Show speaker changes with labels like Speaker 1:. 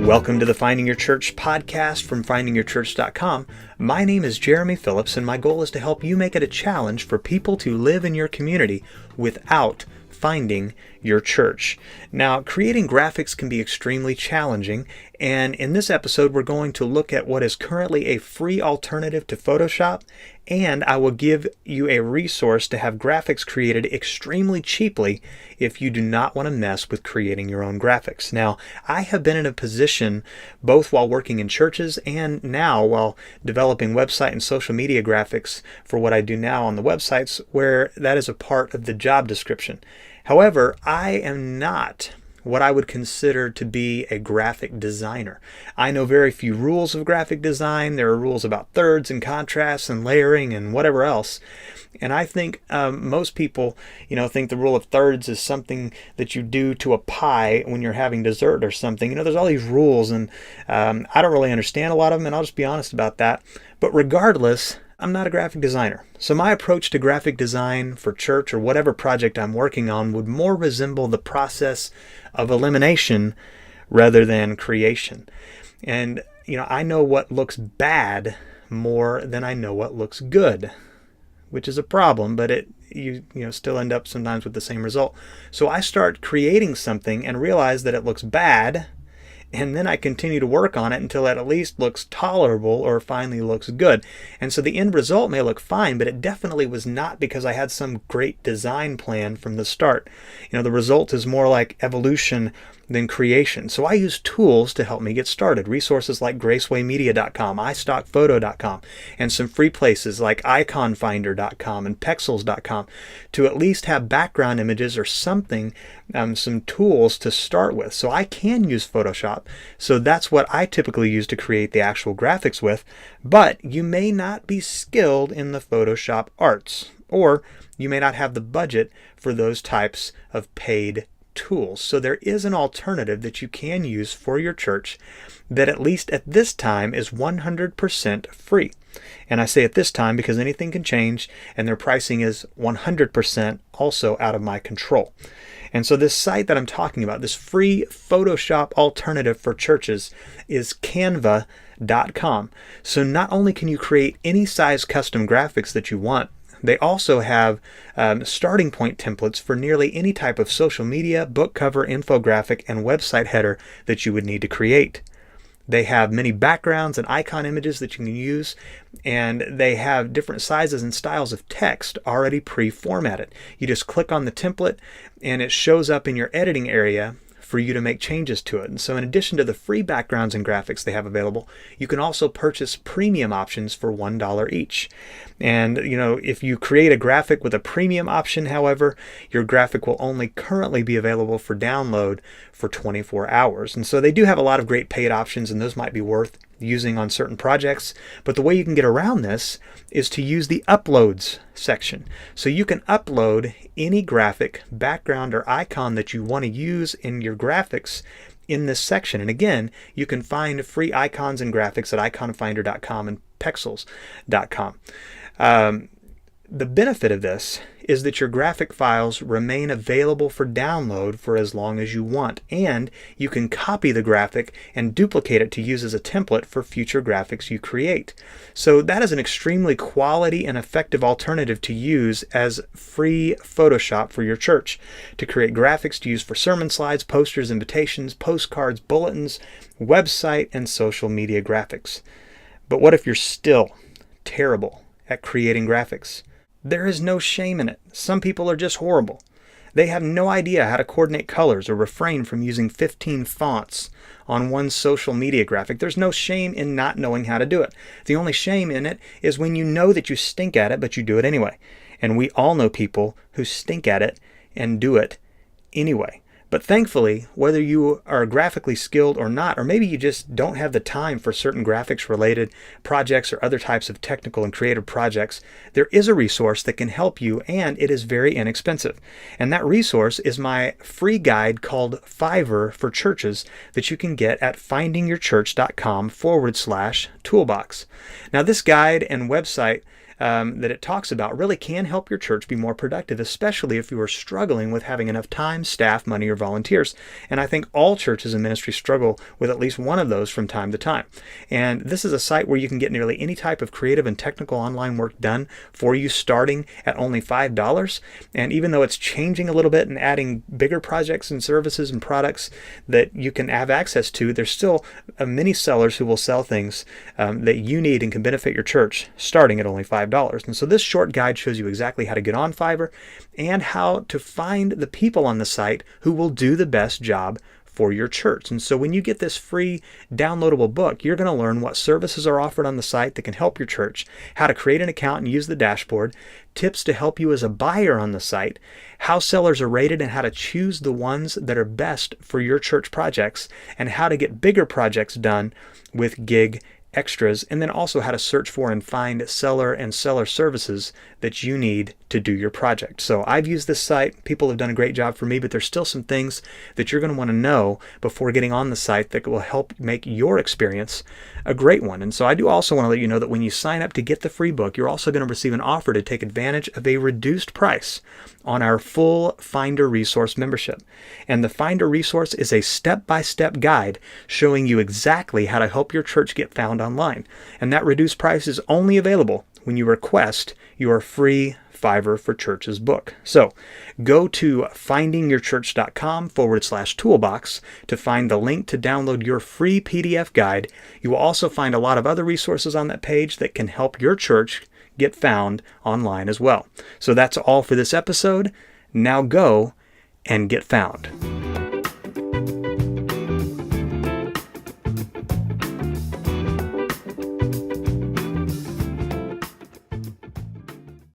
Speaker 1: Welcome to the Finding Your Church podcast from findingyourchurch.com. My name is Jeremy Phillips, and my goal is to help you make it a challenge for people to live in your community without finding your church. Now, creating graphics can be extremely challenging, and in this episode, we're going to look at what is currently a free alternative to Photoshop, and I will give you a resource to have graphics created extremely cheaply if you do not want to mess with creating your own graphics. Now, I have been in a position both while working in churches and now while developing website and social media graphics for what I do now on the websites where that is a part of the job description. However, I am not what I would consider to be a graphic designer. I know very few rules of graphic design. There are rules about thirds and contrasts and layering and whatever else. And I think most people, think the rule of thirds is something that you do to a pie when you're having dessert or something. There's all these rules, and I don't really understand a lot of them, and I'll just be honest about that. But regardless, I'm not a graphic designer. So my approach to graphic design for church or whatever project I'm working on would more resemble the process of elimination rather than creation. And, I know what looks bad more than I know what looks good, which is a problem, but you still end up sometimes with the same result. So I start creating something and realize that it looks bad, and then I continue to work on it until it at least looks tolerable or finally looks good. And so the end result may look fine, but it definitely was not because I had some great design plan from the start. The result is more like evolution than creation. So I use tools to help me get started. Resources like gracewaymedia.com, istockphoto.com, and some free places like iconfinder.com and pexels.com to at least have background images or something, some tools to start with. So I can use Photoshop. So that's what I typically use to create the actual graphics with. But you may not be skilled in the Photoshop arts, or you may not have the budget for those types of paid tools. So there is an alternative that you can use for your church that at least at this time is 100% free. And I say at this time because anything can change, and their pricing is 100% also out of my control. And so this site that I'm talking about, this free Photoshop alternative for churches, is canva.com. So not only can you create any size custom graphics that you want, they also have starting point templates for nearly any type of social media, book cover, infographic, and website header that you would need to create. They have many backgrounds and icon images that you can use, and they have different sizes and styles of text already pre-formatted. You just click on the template, and it shows up in your editing area for you to make changes to it. And so in addition to the free backgrounds and graphics they have available, you can also purchase premium options for $1 each. And if you create a graphic with a premium option, however, your graphic will only currently be available for download for 24 hours. And so they do have a lot of great paid options, and those might be worth using on certain projects. But the way you can get around this is to use the uploads section. So you can upload any graphic, background, or icon that you want to use in your graphics in this section. And again, you can find free icons and graphics at iconfinder.com and pexels.com. The benefit of this is that your graphic files remain available for download for as long as you want, and you can copy the graphic and duplicate it to use as a template for future graphics you create. So that is an extremely quality and effective alternative to use as free Photoshop for your church, to create graphics to use for sermon slides, posters, invitations, postcards, bulletins, website, and social media graphics. But what if you're still terrible at creating graphics? There is no shame in it. Some people are just horrible. They have no idea how to coordinate colors or refrain from using 15 fonts on one social media graphic. There's no shame in not knowing how to do it. The only shame in it is when you know that you stink at it, but you do it anyway. And we all know people who stink at it and do it anyway. But thankfully, whether you are graphically skilled or not, or maybe you just don't have the time for certain graphics-related projects or other types of technical and creative projects, there is a resource that can help you, and it is very inexpensive. And that resource is my free guide called Fiverr for Churches that you can get at findingyourchurch.com/toolbox. Now, this guide and website that it talks about really can help your church be more productive, especially if you are struggling with having enough time, staff, money, or volunteers. And I think all churches and ministries struggle with at least one of those from time to time. And this is a site where you can get nearly any type of creative and technical online work done for you, starting at only $5. And even though it's changing a little bit and adding bigger projects and services and products that you can have access to, there's still many sellers who will sell things that you need and can benefit your church starting at only $5. And so this short guide shows you exactly how to get on Fiverr and how to find the people on the site who will do the best job for your church. And so when you get this free downloadable book, you're going to learn what services are offered on the site that can help your church, how to create an account and use the dashboard, tips to help you as a buyer on the site, how sellers are rated and how to choose the ones that are best for your church projects, and how to get bigger projects done with gig extras, and then also how to search for and find seller and seller services that you need to do your project. So I've used this site. People have done a great job for me, but there's still some things that you're going to want to know before getting on the site that will help make your experience a great one. And so I do also want to let you know that when you sign up to get the free book, you're also going to receive an offer to take advantage of a reduced price on our full Finder Resource membership. And the Finder Resource is a step-by-step guide showing you exactly how to help your church get found online. And that reduced price is only available when you request your free Fiverr for Churches book. So go to findingyourchurch.com/toolbox to find the link to download your free PDF guide. You will also find a lot of other resources on that page that can help your church get found online as well. So that's all for this episode. Now go and get found.